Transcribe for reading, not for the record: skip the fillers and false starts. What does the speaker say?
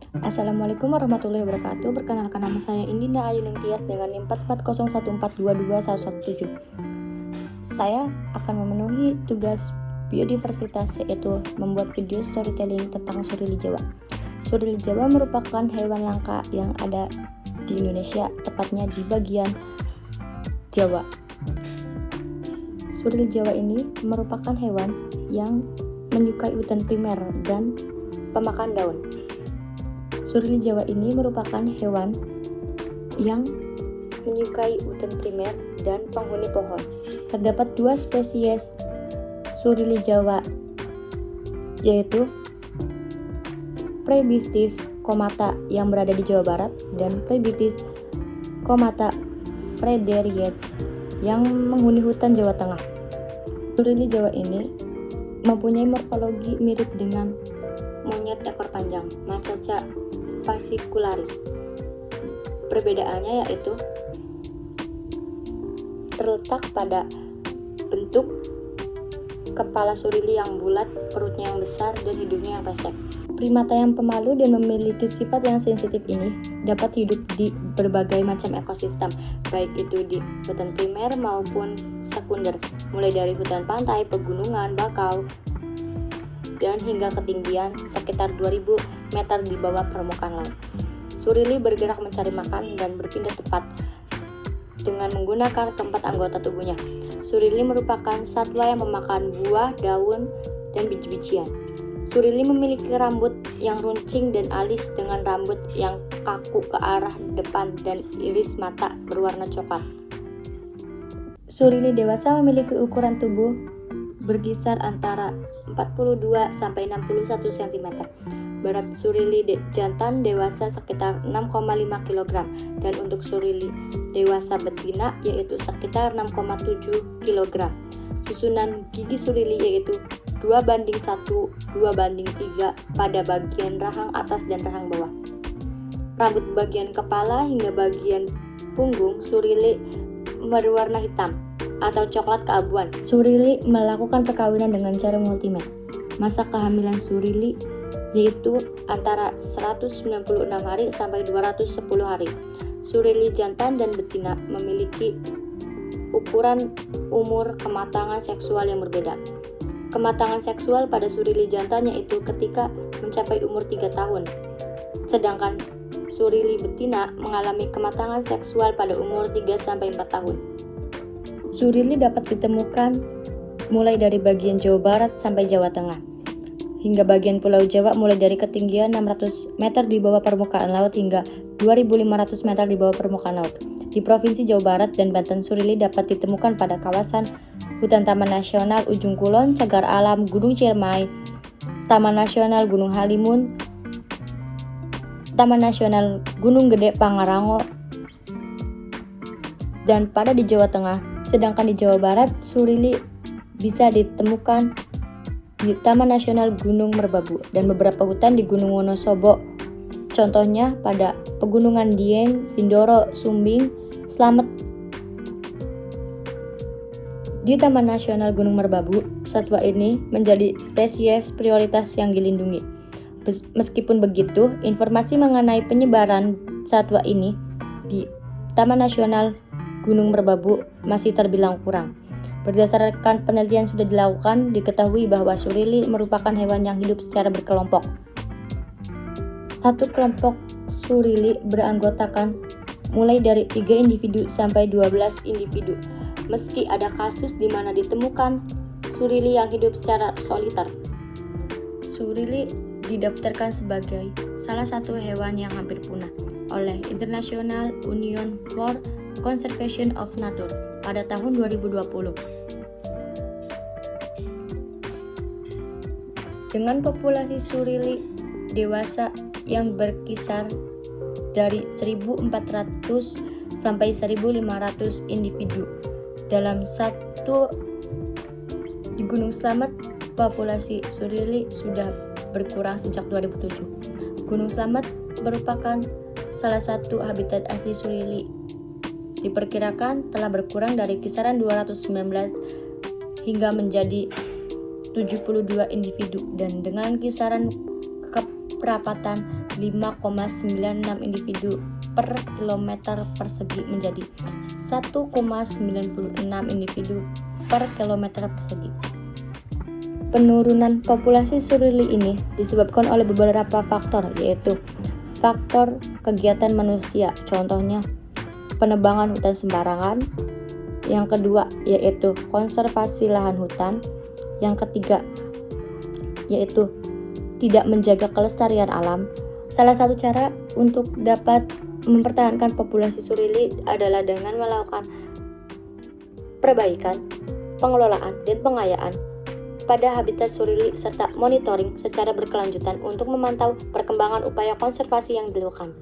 Assalamualaikum warahmatullahi wabarakatuh. Perkenalkan, nama saya Indinda Ayuning Tias dengan NIM 44014221117. Saya akan memenuhi tugas biodiversitas, yaitu membuat video storytelling tentang surili Jawa. Surili Jawa merupakan hewan langka yang ada di Indonesia, tepatnya di bagian Jawa. Surili Jawa ini merupakan hewan yang menyukai hutan primer dan pemakan daun. Surili Jawa ini merupakan hewan yang menyukai hutan primer dan penghuni pohon. Terdapat dua spesies surili Jawa, yaitu Phrebistis comata yang berada di Jawa Barat dan Phrebistis comata frederiets yang menghuni hutan Jawa Tengah. Surili Jawa ini mempunyai morfologi mirip dengan monyet ekor panjang, Macaca fascicularis. Perbedaannya yaitu terletak pada bentuk kepala surili yang bulat, perutnya yang besar, dan hidungnya yang pesek. Primata yang pemalu dan memiliki sifat yang sensitif ini dapat hidup di berbagai macam ekosistem, baik itu di hutan primer maupun sekunder, mulai dari hutan pantai, pegunungan, bakau, dan hingga ketinggian sekitar 2000 meter di bawah permukaan laut. Surili bergerak mencari makan dan berpindah tempat dengan menggunakan keempat anggota tubuhnya. Surili merupakan satwa yang memakan buah, daun, dan biji-bijian. Surili memiliki rambut yang runcing dan alis dengan rambut yang kaku ke arah depan dan iris mata berwarna coklat. Surili dewasa memiliki ukuran tubuh berkisar antara 42 sampai 61 cm. Berat surili jantan dewasa sekitar 6,5 kg dan untuk surili dewasa betina yaitu sekitar 6,7 kg. Susunan gigi surili yaitu 2:1, 2:3 pada bagian rahang atas dan rahang bawah. Rambut bagian kepala hingga bagian punggung surili berwarna hitam atau coklat keabuan. Surili melakukan perkawinan dengan cara multimet. Masa kehamilan surili yaitu antara 196 hari sampai 210 hari. Surili jantan dan betina memiliki ukuran umur kematangan seksual yang berbeda. Kematangan seksual pada surili jantan yaitu ketika mencapai umur 3 tahun. Sedangkan surili betina mengalami kematangan seksual pada umur 3 sampai 4 tahun. Surili dapat ditemukan mulai dari bagian Jawa Barat sampai Jawa Tengah, hingga bagian Pulau Jawa mulai dari ketinggian 600 meter di bawah permukaan laut hingga 2.500 meter di bawah permukaan laut. Di Provinsi Jawa Barat dan Banten, surili dapat ditemukan pada kawasan Hutan Taman Nasional Ujung Kulon, Cagar Alam, Gunung Ciremai, Taman Nasional Gunung Halimun, Taman Nasional Gunung Gede Pangrango, dan pada di Jawa Tengah. Sedangkan di Jawa Barat, surili bisa ditemukan di Taman Nasional Gunung Merbabu dan beberapa hutan di Gunung Wonosobo. Contohnya pada Pegunungan Dieng, Sindoro, Sumbing, Slamet. Di Taman Nasional Gunung Merbabu, satwa ini menjadi spesies prioritas yang dilindungi. Meskipun begitu, informasi mengenai penyebaran satwa ini di Taman Nasional Gunung Merbabu masih terbilang kurang. Berdasarkan penelitian sudah dilakukan, diketahui bahwa surili merupakan hewan yang hidup secara berkelompok. Satu kelompok surili beranggotakan mulai dari 3 individu sampai 12 individu. Meski ada kasus di mana ditemukan surili yang hidup secara soliter. Surili didaftarkan sebagai salah satu hewan yang hampir punah oleh International Union for Conservation of Nature pada tahun 2020. Dengan populasi surili dewasa yang berkisar dari 1.400 sampai 1.500 individu dalam satu di Gunung Slamet, populasi surili sudah berkurang sejak 2007. Gunung Slamet merupakan salah satu habitat asli surili. Diperkirakan telah berkurang dari kisaran 219 hingga menjadi 72 individu dan dengan kisaran keperapatan 5,96 individu per kilometer persegi menjadi 1,96 individu per kilometer persegi. Penurunan populasi surili ini disebabkan oleh beberapa faktor, yaitu faktor kegiatan manusia, contohnya penebangan hutan sembarangan. Yang kedua yaitu konservasi lahan hutan. Yang ketiga yaitu tidak menjaga kelestarian alam. Salah satu cara untuk dapat mempertahankan populasi surili adalah dengan melakukan perbaikan, pengelolaan, dan pengayaan pada habitat surili serta monitoring secara berkelanjutan untuk memantau perkembangan upaya konservasi yang dilakukan.